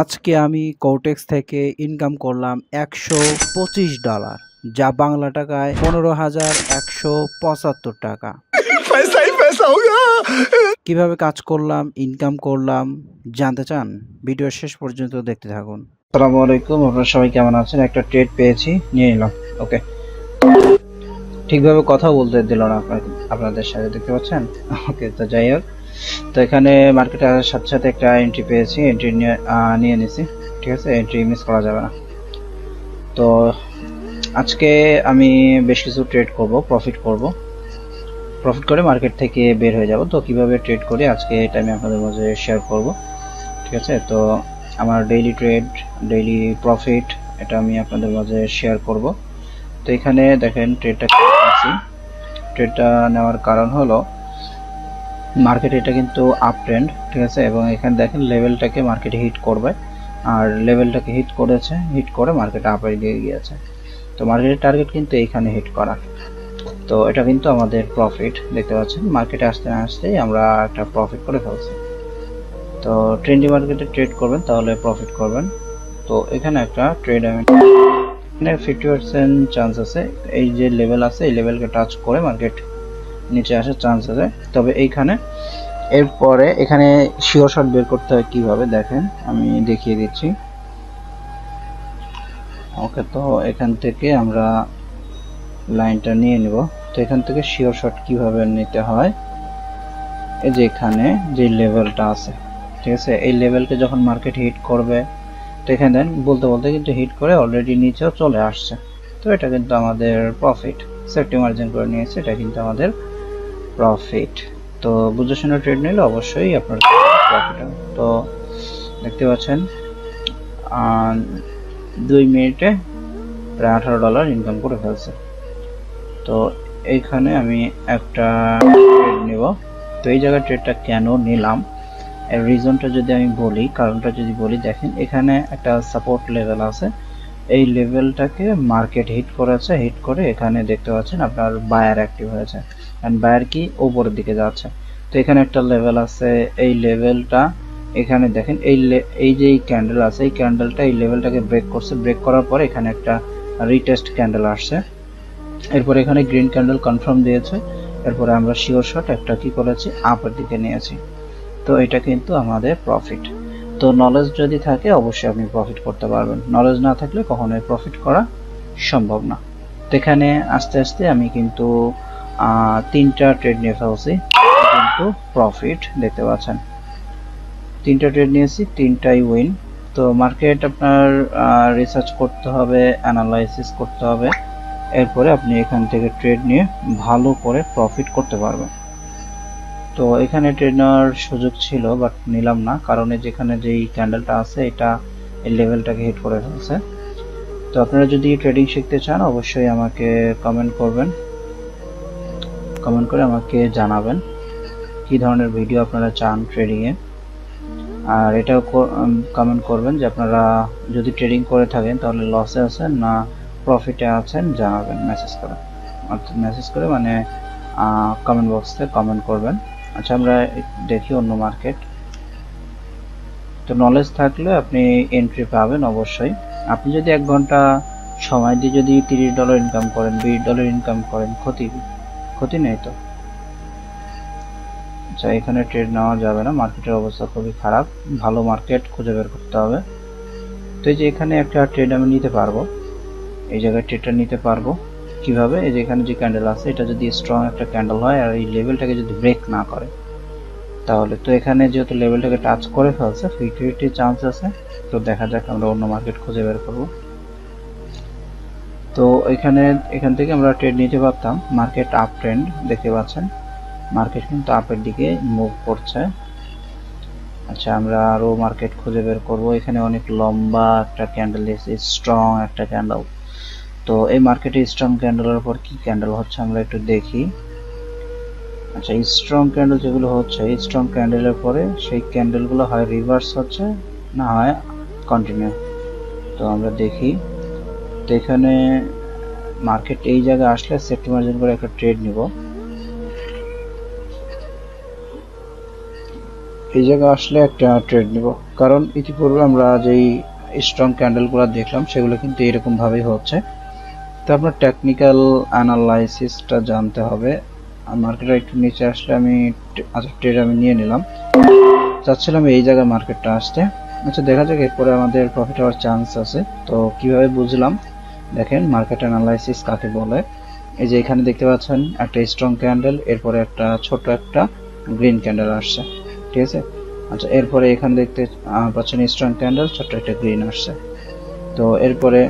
আজকে আমি কোটেক্স থেকে ইনকাম করলাম $125, যা বাংলা টাকায় 15,175 টাকা। पैसा ही पैसा होगा। কিভাবে কাজ করলাম, ইনকাম করলাম জানতে চান? ভিডিও শেষ পর্যন্ত দেখতে থাকুন। আসসালামু আলাইকুম, আপনারা সবাই কেমন আছেন? একটা ট্রেড পেয়েছি, নিয়ে নিলাম। ওকে, ঠিকভাবে কথা বলতে দিল না আপনাদের সাথে, দেখতে পাচ্ছেন? ওকে, তো যাই হোক, তো এখানে মার্কেটে আসার সাথে সাথে একটা এন্ট্রি পেয়েছি, এন্ট্রি নিয়ে নিছি। ঠিক আছে, এন্ট্রি মিস করা যাবে না। তো আজকে আমি বেশ কিছু ট্রেড করব, প্রফিট করে মার্কেট থেকে বের হয়ে যাব। তো কিভাবে ট্রেড করি আজকে এটা আমি আপনাদের মাঝে শেয়ার করব। ঠিক আছে, তো আমার ডেইলি ট্রেড, ডেইলি প্রফিট, এটা আমি আপনাদের মাঝে শেয়ার করব। তো এখানে দেখেন ট্রেডটা নিয়েছি। ট্রেডটা নেওয়ার কারণ হলো মার্কেট এটা কিন্তু আপ ট্রেন্ড, ঠিক আছে, এবং এখানে দেখেন লেভেলটাকে মার্কেটে হিট করবে, আর লেভেলটাকে হিট করেছে, হিট করে মার্কেট আপে দিয়ে গিয়েছে। তো মার্কেটের টার্গেট কিন্তু এইখানে হিট করা। তো এটা কিন্তু আমাদের প্রফিট, দেখতে পাচ্ছেন মার্কেটে আসতে না আসতেই আমরা একটা প্রফিট করে ফেলছি। তো ট্রেন্ডি মার্কেটে ট্রেড করবেন তাহলে প্রফিট করবেন। তো এখানে একটা ট্রেড আমি এখানে 50% চান্স আছে, এই যে লেভেল আছে এই লেভেলকে টাচ করে মার্কেট নিচে আসার চান্স আছে। তবে এইখানে এরপরে এখানে শিওর শট বের করতে হয় কিভাবে দেখেন, আমি দেখিয়ে দিচ্ছি। ওকে, তো এখান থেকে আমরা লাইনটা নিয়ে নিব। তো এখান থেকে শিওর শট কিভাবে নিতে হয়, এই যে এখানে যে লেভেলটা আছে, ঠিক আছে, এই লেভেলকে যখন মার্কেট হিট করবে, তো এখানে দেন বলতে বলতে কিন্তু হিট করে অলরেডি নিচেও চলে আসছে। তো এটা কিন্তু আমাদের প্রফিট, সেফটি মার্জিন করে নিয়েছে, এটা কিন্তু আমাদের প্রফিট। তো বুঝে শুনে ট্রেড নিলে অবশ্যই আপনার প্রফিট হবে। তো দেখতে পাচ্ছেন 2 মিনিটে প্রায় $18 ইনকাম করে ফেলছে। তো এইখানে আমি একটা ট্রেড নিব। তো এই জায়গায় ট্রেডটা কেন নিলাম, এর রিজনটা যদি আমি বলি, কারণটা যদি বলি, দেখেন এখানে একটা সাপোর্ট লেভেল আছে, এই লেভেলটাকে মার্কেট হিট করেছে, হিট করে এখানে দেখতে পাচ্ছেন আপনার বায়ার অ্যাক্টিভ হয়েছে, এন্ড বায়ার কি উপরের দিকে যাচ্ছে। তো এখানে একটা লেভেল আছে, এই লেভেলটা এখানে দেখেন এই যে এই ক্যান্ডেল আছে, এই ক্যান্ডেলটা এই লেভেলটাকে ব্রেক করছে, ব্রেক করার পরে এখানে একটা রিটেস্ট ক্যান্ডেল আসছে, এরপর এখানে গ্রিন ক্যান্ডেল কনফার্ম দিয়েছে, এরপরে আমরা শিওর শট একটা কি করেছি, আপের দিকে নিয়েছি। তো এটা কিন্তু আমাদের প্রফিট। তো নলেজ যদি থাকে অবশ্যই আপনি প্রফিট করতে পারবেন, নলেজ না থাকলে কখনোই প্রফিট করা সম্ভব না। তো এখানে আস্তে আস্তে আমি কিন্তু 3টা ট্রেড নিয়ে ফেলছি, কিন্তু প্রফিট দেখতে পাচ্ছেন, 3টা ট্রেড নিয়েছি, 3টাই উইন। তো মার্কেট আপনার রিসার্চ করতে হবে, অ্যানালাইসিস করতে হবে, এরপরে আপনি এখান থেকে ট্রেড নিয়ে ভালো করে প্রফিট করতে পারবেন। তো এখানে ট্রেড নেওয়ার সুযোগ ছিল, বাট নিলাম না, কারণ যেখানে যেই ক্যান্ডেলটা আছে এটা এই লেভেলটাকে হিট করে ফেলছে। তো আপনারা যদি ট্রেডিং শিখতে চান অবশ্যই আমাকে কমেন্ট করবেন, কমেন্ট করে আমাকে জানাবেন কি ধরনের ভিডিও আপনারা চান ট্রেডিংয়ে। আর এটাও কমেন্ট করবেন যে আপনারা যদি ট্রেডিং করে থাকেন তাহলে লসে আছেন না প্রফিটে আছেন, জানাবেন মেসেজ করে, অর্থাৎ মেসেজ করে মানে কমেন্ট বক্সে কমেন্ট করবেন। আচ্ছা, আমরা দেখি অন্য মার্কেট। তো নলেজ থাকলে আপনি এন্ট্রি পাবেন অবশ্যই। আপনি যদি 1 ঘন্টা সময় দিয়ে যদি $30 ইনকাম করেন, $20 ইনকাম করেন, ক্ষতি নেই তো। আচ্ছা, এখানে ট্রেড নেওয়া যাবে না, মার্কেটের অবস্থা খুবই খারাপ, ভালো মার্কেট খুঁজে বের করতে হবে। তো এই যে এখানে একটা ট্রেড আমি নিতে পারবো, এই জায়গায় ট্রেডটা নিতে পারবো কিভাবে, এই যে এখানে যে ক্যান্ডেল আছে এটা যদি স্ট্রং একটা ক্যান্ডেল হয় আর এই লেভেলটাকে যদি ব্রেক না করে তাহলে, তো এখানে যেহেতু লেভেলটাকে টাচ করে ফেলছে 50-50 চান্স আছে। তো দেখা যাক, আমরা অন্য মার্কেট খুঁজে বের করব। তো এখান থেকে আমরা ট্রেড নিতে পারতাম, মার্কেট আপ ট্রেন্ড দেখতে পাচ্ছেন, মার্কেট কিন্তু আপের দিকে মুভ করছে। আচ্ছা, আমরা আরো মার্কেট খুঁজে বের করব। এখানে অনেক লম্বা একটা ক্যান্ডেল দিয়েছে, স্ট্রং একটা ক্যান্ডেল। তো এই মার্কেটে স্ট্রং ক্যান্ডেলের পর কি ক্যান্ডেল হচ্ছে আমরা একটু দেখি। আচ্ছা, স্ট্রং ক্যান্ডেল যেগুলো হচ্ছে, স্ট্রং ক্যান্ডেলের পরে সেই ক্যান্ডেলগুলো হয় রিভার্স হচ্ছে, না হয় কন্টিনিউ। তো আমরা দেখি। তো এখানে মার্কেট এই জায়গায় আসলে সেফটি মার্জিন করে একটা ট্রেড নিব। এই জায়গায় আসলে একটা ট্রেড নিব, কারণ ইতিপূর্বে আমরা যেই স্ট্রং ক্যান্ডেলগুলো দেখলাম সেগুলো কিন্তু এরকম ভাবেই হচ্ছে। তো আপনার টেকনিক্যাল অ্যানালাইসিসটা জানতে হবে। মার্কেটটা একটু নিচে আসলে আমি আচ্ছা ট্রেড আমি নিয়ে নিলাম, চাচ্ছিলাম এই জায়গায় মার্কেটটা আসতে। আচ্ছা দেখা যাক এরপরে আমাদের প্রফিট হওয়ার চান্স আছে। তো কিভাবে বুঝলাম দেখেন, মার্কেট অ্যানালাইসিস কাকে বলে। এই যে এখানে দেখতে পাচ্ছেন একটা স্ট্রং ক্যান্ডেল, এরপরে একটা ছোট একটা গ্রিন ক্যান্ডেল আসছে, ঠিক আছে। আচ্ছা এরপরে এখানে দেখতে পাচ্ছেন স্ট্রং ক্যান্ডেল, ছোট একটা গ্রিন আসছে। তো এরপরে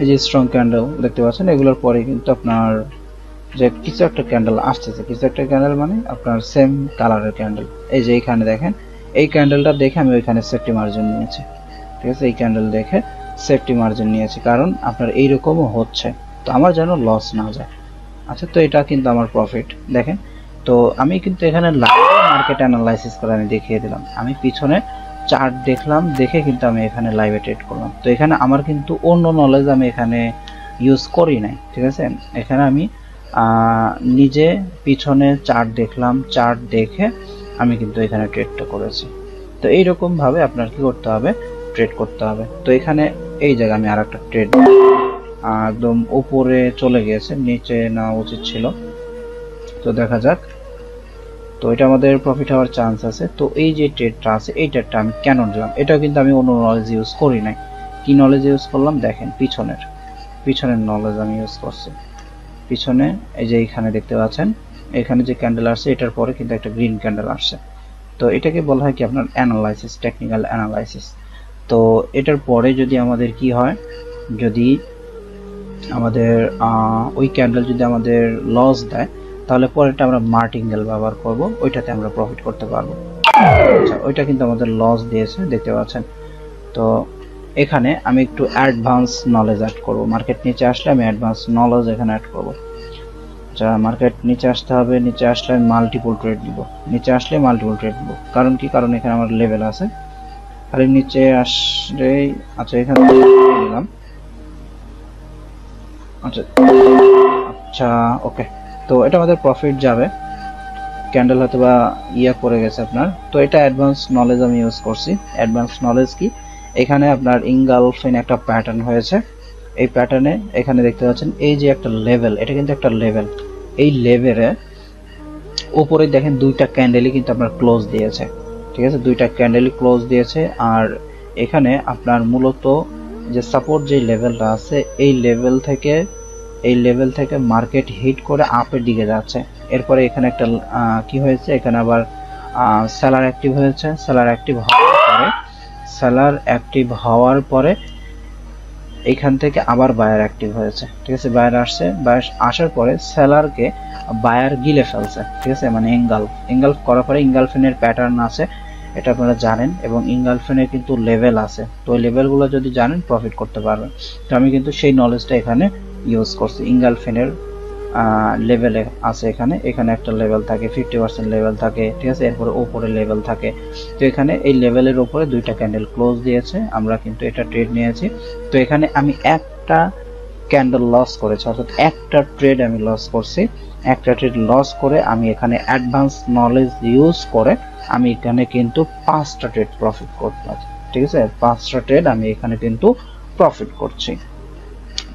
এই যে স্ট্রং ক্যান্ডেল দেখতে পাচ্ছেন, এগুলোর পরে কিন্তু আপনার যে কিছু একটা ক্যান্ডেল আসতেছে, কিছু একটা ক্যান্ডেল মানে আপনার সেম কালারের ক্যান্ডেল। এই যে এখানে দেখেন, এই ক্যান্ডেলটা দেখে আমি ওইখানে সেফটি মার্জিন নিয়েছি, ঠিক আছে। এই ক্যান্ডেল দেখে সেফটি মার্জিন নিয়েছি, কারণ আপনার এইরকমও হচ্ছে, তো আমার যেন লস না যায়। আচ্ছা তো এটা কিন্তু আমার প্রফিট দেখেন। তো আমি কিন্তু এখানে লাইভ মার্কেট অ্যানালাইসিস করে আমি দেখিয়ে দিলাম, আমি পিছনে চার্ট দেখলাম, দেখে কিন্তু আমি এখানে লাইভে ট্রেড করলাম। তো এখানে আমার কিন্তু অন্য নলেজ আমি এখানে ইউজ করি নাই, ঠিক আছে। এখানে আমি নিজে পিছনে চার্ট দেখলাম, চার্ট দেখে আমি কিন্তু এখানে ট্রেডটা করেছি। তো এইরকম ভাবে আপনার কি করতে হবে, ট্রেড করতে হবে। তো এখানে এই জায়গায় আমি আর একটা ট্রেড একদম উপরে চলে গিয়েছে, নিচে নেওয়া উচিত ছিল। তো দেখা যাক, তো এটা আমাদের প্রফিট হওয়ার চান্স আছে। তো এই যে ট্রেডটা আছে, এই ট্রেডটা আমি কেন নিলাম, এটাও কিন্তু আমি অন্য নলেজ ইউজ করি নাই। কি নলেজ ইউজ করলাম দেখেন, পিছনের নলেজ আমি ইউজ করছি। পিছনে এই যে এখানে দেখতে পাচ্ছেন, এখানে যে ক্যান্ডেল আসছে এটার পরে কিন্তু একটা গ্রিন ক্যান্ডেল আসছে। তো এটাকে বলা হয় কি আপনার অ্যানালাইসিস, টেকনিক্যাল অ্যানালাইসিস। তো এটার পরে যদি আমাদের কি হয়, যদি আমাদের ওই ক্যান্ডেল যদি আমাদের লস দেয়, তাহলে পরেরটা আমরা মার্টিঙ্গেল ব্যবহার করব, ওইটাতে আমরা প্রফিট করতে পারবো। আচ্ছা ওইটা কিন্তু আমাদের লস দিয়েছে দেখতে পাচ্ছেন। তো এখানে আমি একটু অ্যাডভান্স নলেজ অ্যাড করব, মার্কেট নিচে আসলে আমি অ্যাডভান্স নলেজ এখানে অ্যাড করব। আচ্ছা মার্কেট নিচে আসতে হবে, নিচে আসলে আমি মাল্টিপল ট্রেড নিব, নিচে আসলে মাল্টিপল ট্রেড নিব। কারণ কি, কারণ এখানে আমার লেভেল আছে, খালি নিচে আসলে আচ্ছা এখানে নিলাম। আচ্ছা আচ্ছা ওকে, তো এটা আমাদের প্রফিট যাবে। ক্যান্ডেল হয়তো বা ইয়া পড়ে গেছে আপনার। তো এটা অ্যাডভান্স নলেজ আমি ইউজ করছি। অ্যাডভান্স নলেজ কি, এখানে আপনার ইনগালফিন একটা প্যাটার্ন হয়েছে, এই প্যাটার্নে এখানে দেখতে পাচ্ছেন এই যে একটা লেভেল, এটা কিন্তু একটা লেভেল। এই লেভেলে উপরে দেখেন দুইটা ক্যান্ডেলই কিন্তু আপনার ক্লোজ দিয়েছে, ঠিক আছে, দুইটা ক্যান্ডেলই ক্লোজ দিয়েছে। আর এখানে আপনার মূলত যে সাপোর্ট যে লেভেলটা আছে, এই লেভেল থেকে মার্কেট হিট করে আপের দিকে যাচ্ছে। এরপরে এখানে একটা কি হয়েছে, এখানে আবার সেলার অ্যাক্টিভ হওয়ার পরে এখান থেকে আবার বায়ার অ্যাক্টিভ হয়েছে, ঠিক আছে। বায়ার আসার পরে সেলারকে বায়ার গিলে ফেলছে, ঠিক আছে, মানে ইনগালফ করার পরে ইনগালফিনের প্যাটার্ন আছে, এটা আপনারা জানেন, এবং ইনগালফিনের কিন্তু লেভেল আছে। তো ওই লেভেলগুলো যদি জানেন প্রফিট করতে পারবেন। তো আমি কিন্তু সেই নলেজটা এখানে ইউজ করছি। ইনগালফিনের লেভেলে আছে, এখানে একটা লেভেল থাকে, 50% লেভেল থাকে, ঠিক আছে, এরপরে উপরে লেভেল থাকে। তো এখানে এই লেভেলের উপরে দুইটা ক্যান্ডেল ক্লোজ দিয়েছে, আমরা কিন্তু এটা ট্রেড নিয়েছি। তো এখানে আমি একটা ক্যান্ডেল লস করেছি, অর্থাৎ একটা ট্রেড আমি লস করছি। একটা ট্রেড লস করে আমি এখানে অ্যাডভান্স নলেজ ইউজ করে আমি এখানে কিন্তু 5টা ট্রেড প্রফিট করতে, ঠিক আছে, 5টা ট্রেড আমি এখানে কিন্তু প্রফিট করছি।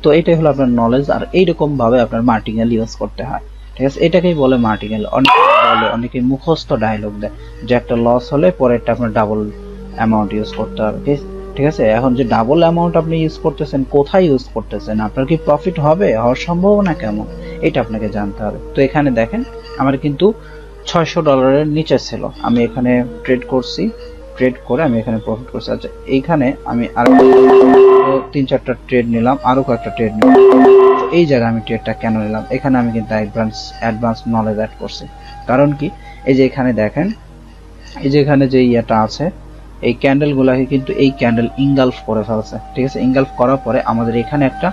তো এটাই হলো আপনার নলেজ। আর এইরকম ভাবে আপনার মার্টিঙ্গেল ইউজ করতে হয়, ঠিক আছে, এটাকেই বলে মার্টিঙ্গেল। অনেকে মুখস্থ ডায়লগ দেয় যে একটা লস হলে পরেরটা আপনার ডাবল অ্যামাউন্ট ইউজ করতে হবে, ঠিক আছে। এখন যে ডাবল অ্যামাউন্ট আপনি ইউজ করতেছেন, কোথায় ইউজ করতেছেন, আপনার কি প্রফিট হওয়ার সম্ভাবনা কেমন, এটা আপনাকে জানতে হবে। তো এখানে দেখেন আমার কিন্তু $600 নিচে ছিল, আমি এখানে ট্রেড করছি, ট্রেড করে আমি এখানে প্রফিট করছি। আচ্ছা এইখানে আমি আরো 3-4টা ট্রেড নিলাম, আরো কয়েকটা ট্রেড নিলাম। তো এই জায়গায় আমি ট্রেডটা কেন নিলাম, এখানে আমি কিন্তু অ্যাডভান্স নলেজ অ্যাড করছি। কারণ কি, এই যে এখানে দেখেন, এই যে এখানে যে ইয়েটা আছে, এই ক্যান্ডেলগুলোকে কিন্তু এই ক্যান্ডেল ইনগালফ করে ফেলছে, ঠিক আছে। ইনগালফ করার পরে আমাদের এখানে একটা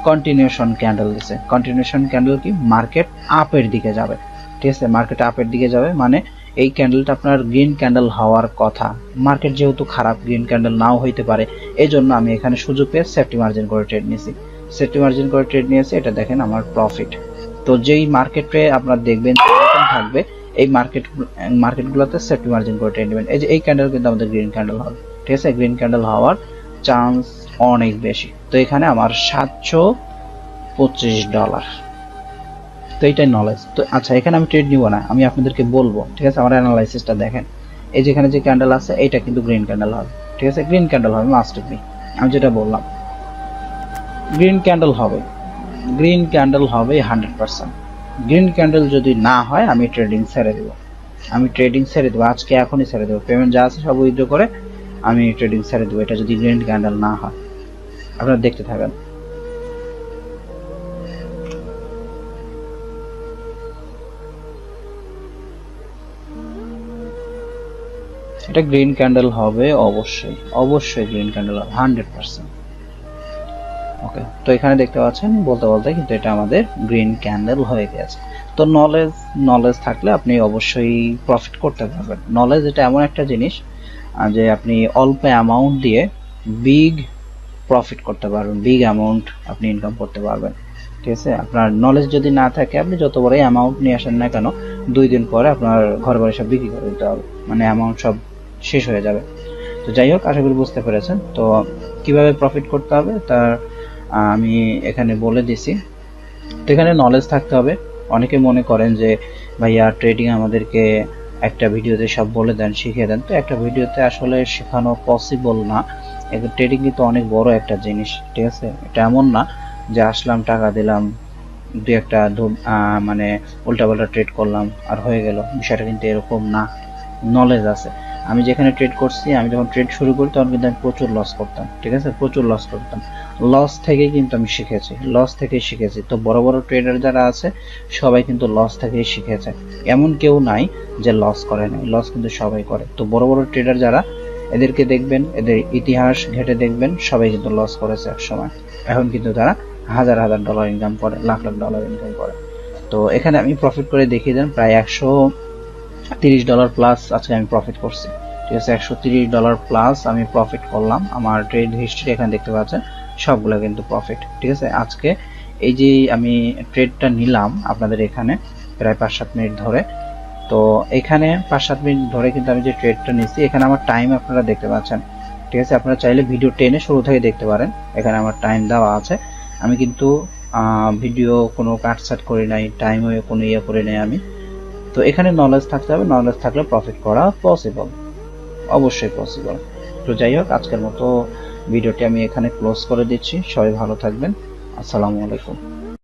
কন্টিনিউশন ক্যান্ডেল দিছে। কন্টিনিউশন ক্যান্ডেল কি, মার্কেট আপের দিকে যাবে, ঠিক আছে, মার্কেট আপের দিকে যাবে, মানে এই ক্যান্ডেলটা আপনার গ্রিন ক্যান্ডেল হওয়ার কথা। মার্কেট যেহেতু খারাপ, গ্রিন ক্যান্ডেল নাও হইতে পারে, এই জন্য আমি এখানে সুযোগ পেয়ে সেফটি মার্জিন করে ট্রেড নিয়েছি। এটা দেখেন আমার প্রফিট। তো যেই মার্কেটে আপনার দেখবেন এরকম থাকবে, এই মার্কেটগুলোতে সেফটি মার্জিন করে ট্রেড নেবেন। এই যে এই ক্যান্ডেল কিন্তু আমাদের গ্রিন ক্যান্ডেল হবে, ঠিক আছে, গ্রিন ক্যান্ডেল হওয়ার চান্স অনেক বেশি। তো এখানে আমার $725। তো এইটাই নলেজ। তো আচ্ছা, এখানে আমি ট্রেড নিব না, আমি আপনাদেরকে বলবো, ঠিক আছে। আমার অ্যানালাইসিসটা দেখেন, এই যেখানে যে ক্যান্ডেল আছে এটা কিন্তু গ্রিন ক্যান্ডেল হবে, ঠিক আছে, গ্রিন ক্যান্ডেল হবে মাস্ট বি। আমি যেটা বললাম গ্রিন ক্যান্ডেল হবে, গ্রিন ক্যান্ডেল হবে 100%। গ্রিন ক্যান্ডেল যদি না হয় আমি ট্রেডিং ছেড়ে দেবো, আজকে এখনই ছেড়ে দেবো। পেমেন্ট যা আছে সব উইথড্র করে আমি ট্রেডিং ছেড়ে দেবো, এটা যদি গ্রিন ক্যান্ডেল না হয়। আপনারা দেখতে থাকেন। এটা গ্রিন ক্যান্ডেল হবে অবশ্যই গ্রিন ক্যান্ডেল হবে 100%। ওকে, তো এখানে দেখতে পাচ্ছেন বলতে বলতে কিন্তু এটা আমাদের গ্রিন ক্যান্ডেল হয়ে গেছে। তো নলেজ থাকলে আপনি অবশ্যই প্রফিট করতে পারবেন। নলেজ এটা এমন একটা জিনিস যে আপনি অল্প অ্যামাউন্ট দিয়ে বিগ প্রফিট করতে পারবেন, বিগ অ্যামাউন্ট আপনি ইনকাম করতে পারবেন, ঠিক আছে। আপনার নলেজ যদি না থাকে আপনি যত বড় অ্যামাউন্ট নিয়ে আসেন না কেন, 2 দিন পরে আপনার ঘর বাড়ি সব বিক্রি করে দিতে হবে, মানে অ্যামাউন্ট সব শেষ হয়ে যাবে। তো যাই হোক, আশা করি বুঝতে পেরেছেন। তো কিভাবে প্রফিট করতে হবে তার আমি এখানে বলে দিছি। তো এখানে নলেজ থাকতে হবে। অনেকে মনে করেন যে ভাইয়া ট্রেডিং আমাদেরকে একটা ভিডিওতে সব বলে দেন, শিখিয়ে দেন। তো একটা ভিডিওতে আসলে শেখানো পসিবল না। ট্রেডিং কিন্তু অনেক বড় একটা জিনিস, ঠিক আছে। এটা এমন না যে আসলাম, টাকা দিলাম, দুই একটা মানে উল্টাপাল্টা ট্রেড করলাম আর হয়ে গেল, বিষয়টা কিন্তু এরকম না। নলেজ আছে। আমি যেখানে ট্রেড করছি, আমি যখন ট্রেড শুরু করি তখন কিন্তু আমি প্রচুর লস করতাম, ঠিক আছে, প্রচুর লস করতাম। লস থেকেই কিন্তু আমি শিখেছি। তো বড় বড় ট্রেডার যারা আছে সবাই কিন্তু লস থেকেই শিখেছে, এমন কেউ নাই যে লস করে নাই, লস কিন্তু সবাই করে। তো বড় বড় ট্রেডার যারা, এদেরকে দেখবেন, এদের ইতিহাস ঘেটে দেখবেন, সবাই কিন্তু লস করেছে এক সময়। এখন কিন্তু তারা হাজার হাজার ডলার ইনকাম করে, লাখ লাখ ডলার ইনকাম করে। তো এখানে আমি প্রফিট করে দেখিয়ে দেন, প্রায় $130 প্লাস আজকে আমি প্রফিট করছি, ঠিক আছে। $130 প্লাস আমি প্রফিট করলাম। আমার ট্রেড হিস্ট্রি এখানে দেখতে পাচ্ছেন, সবগুলো কিন্তু প্রফিট, ঠিক আছে। আজকে এই যে আমি ট্রেডটা নিলাম আপনাদের এখানে প্রায় 5-7 মিনিট ধরে। তো এখানে 5-7 মিনিট ধরে কিন্তু আমি যে ট্রেডটা নিচ্ছি, এখানে আমার টাইম আপনারা দেখতে পাচ্ছেন, ঠিক আছে। আপনারা চাইলে ভিডিও টেনে শুরু থেকে দেখতে পারেন, এখানে আমার টাইম দেওয়া আছে। আমি কিন্তু ভিডিও কোনো কাটছাট করি নাই, টাইমও কোনো ইয়ে করে নাই আমি। তো এখানে নলেজ থাকতে হবে, নলেজ থাকলে প্রফিট করা পসিবল, অবশ্যই পসিবল। তো যাই হোক, আজকের মতো ভিডিওটি আমি এখানে ক্লোজ করে দিচ্ছি। সবাই ভালো থাকবেন। আসসালামু আলাইকুম।